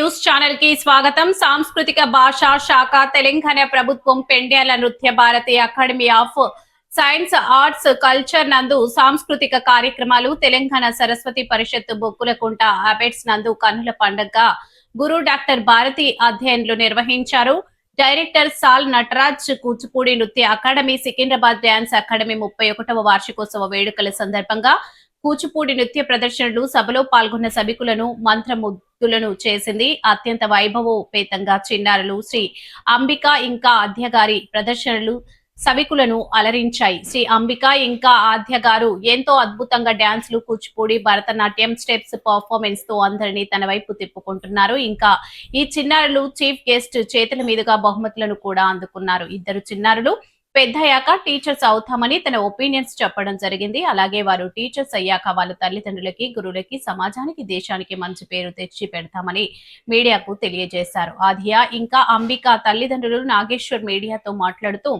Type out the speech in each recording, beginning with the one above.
News channel కి స్వాగతం. సాంస్కృతిక భాషా శాఖ తెలంగాణ ప్రభుత్వం Pendyala Nritya Bharati academy of science arts culture నందు సాంస్కృతిక కార్యక్రమాలు తెలంగాణ సరస్వతి పరిషత్ బొక్కులకుంట అబెట్స్ నందు కన్నుల పండుగ గురు డాక్టర్ భారతి అధ్యయనాలు నిర్వహించారు. డైరెక్టర్ సాల్ నటరాజ్ కూచిపూడి నృత్య అకాడమీ సికింద్రాబాద్ డ్యాన్స్ అకాడమీ 31వ వార్షికోత్సవ వేడుకల సందర్భంగా కూచిపూడి నృత్య ప్రదర్శనలు సభలో పాల్గొన్న సభికులను మంత్రముగ్ధులను చేసింది. అత్యంత వైభవోపేతంగా చిన్నారులు శ్రీ అంబిక ఇంకా ఆద్య గారి ప్రదర్శనలు సభికులను అలరించాయి. శ్రీ అంబిక ఇంకా ఆద్య గారు ఎంతో అద్భుతంగా డాన్స్లు, కూచిపూడి, భరతనాట్యం స్టెప్స్ పర్ఫార్మెన్స్ తో అందరినీ తన వైపు తిప్పుకుంటున్నారు. ఇంకా ఈ చిన్నారులు చీఫ్ గెస్ట్ చేతుల మీదుగా బహుమతులను కూడా అందుకున్నారు. ఇద్దరు చిన్నారులు పెద్దయ్యాక టీచర్స్ అవుతామని తన ఒపీనియన్స్ చెప్పడం జరిగింది. అలాగే వారు టీచర్స్ అయ్యాక వాళ్ళ తల్లిదండ్రులకి, గురువులకి, సమాజానికి, దేశానికి మంచి పేరు తెచ్చి పెడతామని మీడియాకు తెలియజేశారు. ఆదియా ఇంకా అంబిక తల్లిదండ్రులు నాగేశ్వర్ మీడియాతో మాట్లాడుతూ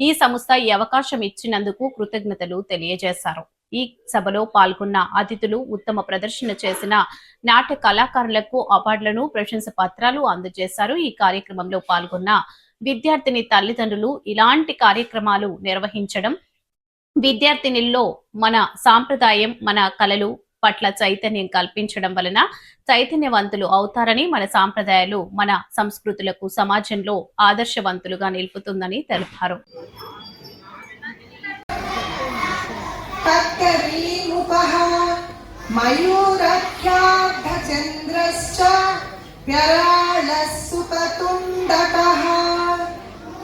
ఈ సంస్థ ఈ అవకాశం ఇచ్చినందుకు కృతజ్ఞతలు తెలియజేశారు. ఈ సభలో పాల్గొన్న అతిథులు ఉత్తమ ప్రదర్శన చేసిన నాట్య కళాకారులకు అవార్డులను, ప్రశంస పత్రాలు అందజేశారు. ఈ కార్యక్రమంలో పాల్గొన్న విద్యార్థిని తల్లిదండ్రులు ఇలాంటి కార్యక్రమాలు నిర్వహించడం విద్యార్థినిల్లో మన సాంప్రదాయం, మన కళలు పట్ల చైతన్యం కల్పించడం వలన చైతన్యవంతులు అవుతారని, మన సాంప్రదాయాలు మన సంస్కృతులకు సమాజంలో ఆదర్శవంతులుగా నిలుపుతుందని తెలిపారు.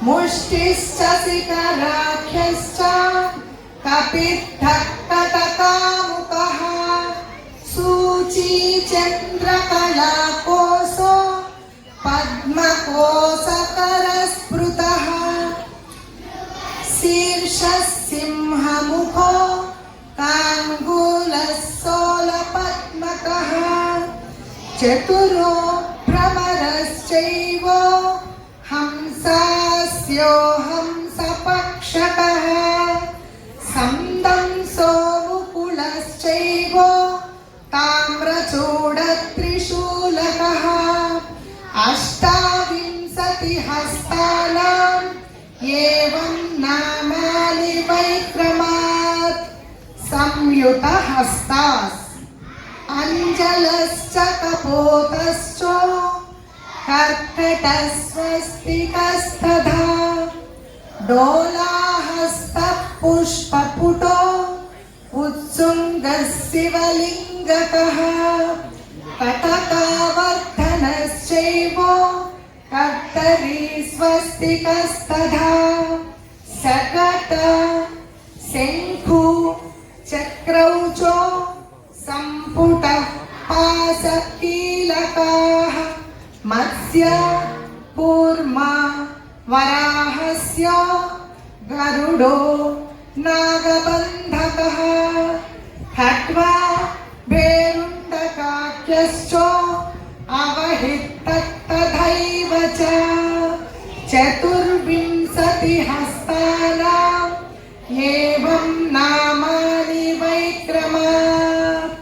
मुष्टिश्च सिकराख्यश्च कपित्थक्कटकामुकः सूचीचन्द्रकलाकोसो पद्मकोसकरस्पृतः शीर्षः सिंहमुखो काङ्गूलः सोलपद्मकः चतुरो भ्रमरश्चैव हंसास्यो हंसपक्षकः संदंसो मुकुलश्चैव ताम्रचूडत्रिशूलकः अष्टाविंशतिहस्तानाम् एवं नामानि वैक्रमात् संयुतहस्तास् अञ्जलश्च कपोतश्च कर्कटस्वस्तिकस्तथा डोलाहस्तः पुष्पपुटो उत्सुङ्गः शिवलिङ्गकः कटकावर्धनश्चैव कर्तरी स्वस्तिकस्तथा सकट शङ्खु चक्रौचो सम्पुटः पाशकीलकाः मत्स्य कूर्मा वराहस्य गरुडो नागबन्धकः खट्वा भेरुण्डकाख्यश्च अवहितत्तथैव च चतुर्विंशतिहस्तानाम् एवं नामानि वैक्रमात्.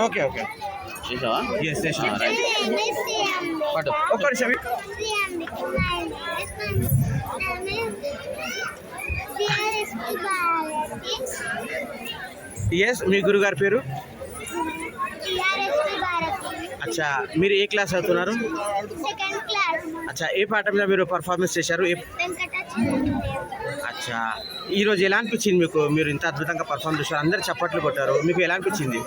Okay. Yes, right. What? Okay, Shavi. Yes, మీ గురుగారి పేరు? అచ్చా, మీరు ఏ క్లాస్ అవుతున్నారు? Second class. అచ్చా, ఏ పాట మీద మీరు పర్ఫార్మెన్స్ చేశారు? అచ్చా, ఈరోజు ఎలా అనిపించింది మీకు? మీరు ఇంత అద్భుతంగా పర్ఫార్మ్ చేశారు, అందరు చప్పట్లు కొట్టారు, మీకు ఎలా అనిపించింది?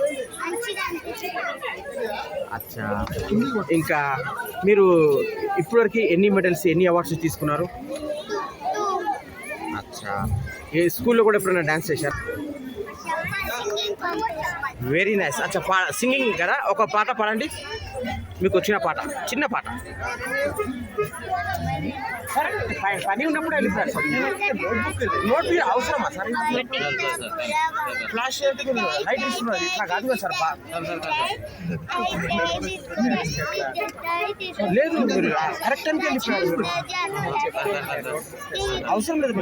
అచ్చా, ఇంకా మీరు ఇప్పటివరకు ఎన్ని మెడల్స్, ఎన్ని అవార్డ్స్ తీసుకున్నారు? అచ్చా, ఏ స్కూల్లో కూడా ఎప్పుడైనా డాన్స్ చేశారు? Very nice. అచ్చా, సింగింగ్ కదా, ఒక పాట పాడండి, మీకు వచ్చిన పాట, చిన్న పాట. సరే, పని ఉన్నప్పుడు వెళ్ళిపోయారు సార్. నోట్ అవసరమా సార్? ఫ్లాష్ లైట్ ఇస్తున్నారు, ఇట్లా కాదు కదా సార్. లేదు, మీరు కరెక్ట్ టైంకి వెళ్ళిపోయారు. అవసరం లేదు,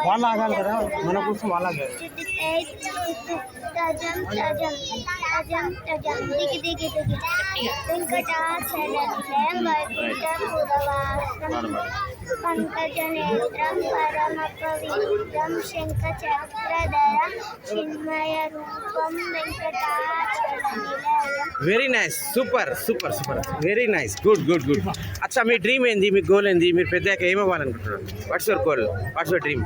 వాళ్ళు ఆగాలి కదా, మన కోసం వాళ్ళు ఆగాలి. 8 tajam tajam tajam tajam digi digi digi venkatachalam vaikuntapuravaasam పంకజనేత్రం పరమపవిత్రం శంఖచక్రధరం చిన్మయ రూపం వెంకటాచలనిలయం. Very nice, super super super, very nice, good good good. అచ్చా, మీ డ్రీమ్ ఏంది, మీ గోల్ ఏంది, మీరు పెద్దగా ఏమవ్వాలనుకుంటున్నారు? What's your goal, what's your dream?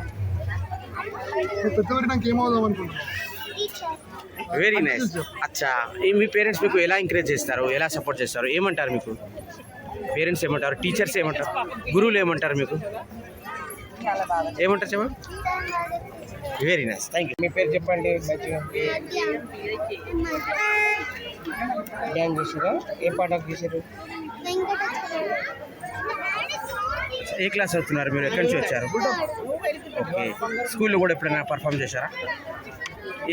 పెద్దవారికి ఏమవుదాం అనుకుంటున్నాను. Teacher very nice. అచ్చా, మీ పేరెంట్స్ మీకు ఎలా ఎంకరేజ్ చేస్తారు, ఎలా సపోర్ట్ చేస్తారు, ఏమంటారు మీకు? పేరెంట్స్ ఏమంటారు, టీచర్స్ ఏమంటారు, గురువులు ఏమంటారు మీకు? ఏమంటారు చెప్పండి. Very nice, thank you. మీ పేరు చెప్పండి. డ్యాన్స్ చేసారా? ఏ పాట చేశారు? ఏ క్లాస్ అవుతున్నారు మీరు? ఎక్కడి నుంచి వచ్చారు? ఓకే. స్కూల్లో కూడా ఎప్పుడైనా పర్ఫామ్ చేశారా?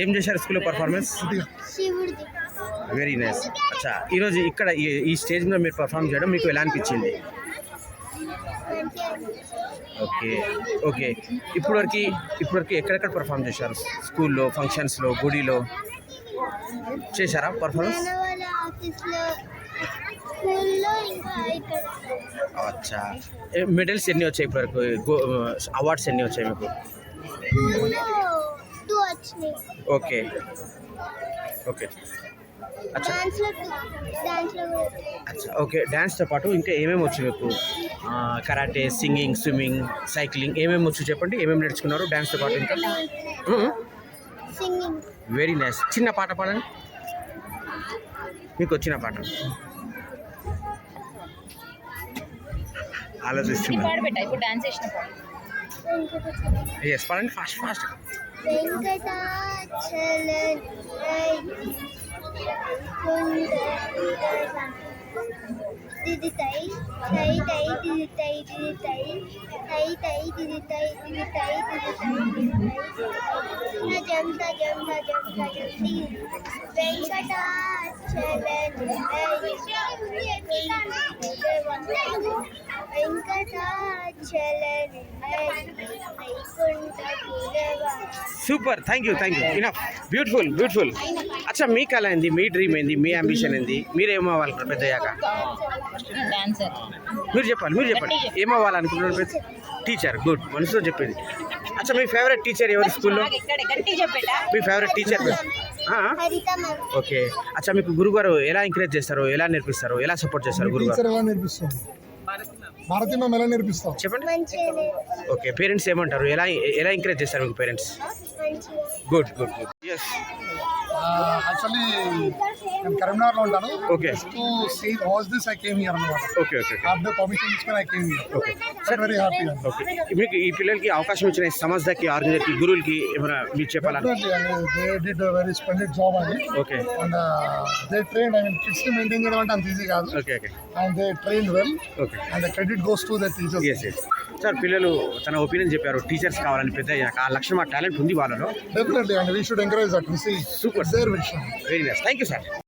ఏం చేశారు స్కూల్లో పర్ఫార్మెన్స్? శివుడిది very nice. అచ్చా, ఈరోజు ఇక్కడ ఈ స్టేజ్ మీద మీరు పర్ఫామ్ చేయడం మీకు ఎలా అనిపించింది? Okay okay. ఇప్పటివరకు ఎక్కడెక్కడ పర్ఫామ్ చేశారు? స్కూల్లో, ఫంక్షన్స్లో, గుడిలో చేశారా పర్ఫార్మెన్స్? వాళ్ళ ఆఫీస్లో స్కూల్లో ఇంకా ఇక్కడ అచ్చా, మెడల్స్ ఎన్ని వచ్చాయి ఇప్పటివరకు? అవార్డ్స్ ఎన్ని వచ్చాయి మీకు? 2 వచ్చినాయి. Okay okay. అచ్చా డాన్స్లో కూడా అచ్చా, ఓకే. డ్యాన్స్తో పాటు ఇంకా ఏమేమి వచ్చు మీకు? కరాటే, సింగింగ్, స్విమ్మింగ్, సైక్లింగ్, ఏమేమి వచ్చు చెప్పండి. ఏమేమి నేర్చుకున్నారు డ్యాన్స్తో పాటు ఇంకా? సింగింగ్. Very nice. చిన్న పాట పాడండి, మీకు వచ్చిన పాట. ఆలోచిస్తున్నా. ఇప్పుడు డాన్స్ చేసిన పాట. ఎస్, పాడండి, ఫాస్ట్ ఫాస్ట్. వెంకటాచలం దిది తై తై తై దిది తై దిది తై తై తై దిది తై దిది తై దిది తై తజం తజం తజం తజం దిది Venkatachalam Venkatachalam super, thank you thank you. Enough, beautiful beautiful. అచ్చా, మీ కళ ఏంది, మీ డ్రీమ్ ఏంది, మీ అంబిషన్ ఏంది, మీరేమవ్వాలి పెద్దయ్యాక? డాన్సర్. మీరు చెప్పాలి, మీరు చెప్పండి. ఏమవ్వాలనుకుంటున్నారు? పెద్ద టీచర్. గుడ్, మనసులో చెప్పింది. అచ్చా, మీ ఫేవరెట్ టీచర్ ఎవరు స్కూల్లో? మీ ఫేవరెట్ టీచర్? ఓకే. అచ్చా, మీకు గురుగారు ఎలా ఎంకరేజ్ చేస్తారు, ఎలా నేర్పిస్తారు, ఎలా సపోర్ట్ చేస్తారు గురుగారు? టీచర్ ఎలా నేర్పిస్తుంది? భారతీయ మ్యామ్ ఎలా నేర్పిస్తాం? చెప్పండి. మంచిగా ఓకే. పేరెంట్స్ ఏమంటారు, ఎలా ఎలా ఎంకరేజ్ చేస్తారు మీకు పేరెంట్స్? మంచిగా good good good. Yes. Actually నేను కరీంనగర్లో ఉంటాను. Okay. To see was this I came here అన్నమాట. ఓకే ఓకే ఆఫ్టర్ పర్మిషన్ తీసుకొని I came here. Okay. Very happy. Okay. మీకు ఈ పిల్లలకి అవకాశం ఇచ్చిన సమస్యకి, ఆర్గనైజర్కి, గురువులకి ఏమైనా మీరు చెప్పాలని? They did very splendid job అండి. Okay and they train, I mean kids ని మెయింటైన్ చేయడం అంటే అంత ఈజీ కాదు. Okay okay and they train well. Okay. And credit goes to the teachers. Yes yes. Sir, పిల్లలు తన ఒపీనియన్ చెప్పారు, teachers కావాలని పెద్ద అయ్యాక. ఆ లక్ష్యం, ఆ టాలెంట్ ఉంది వాళ్ళలో. Definitely, and we should encourage that. We see Super. Their vision. Very nice, thank you sir.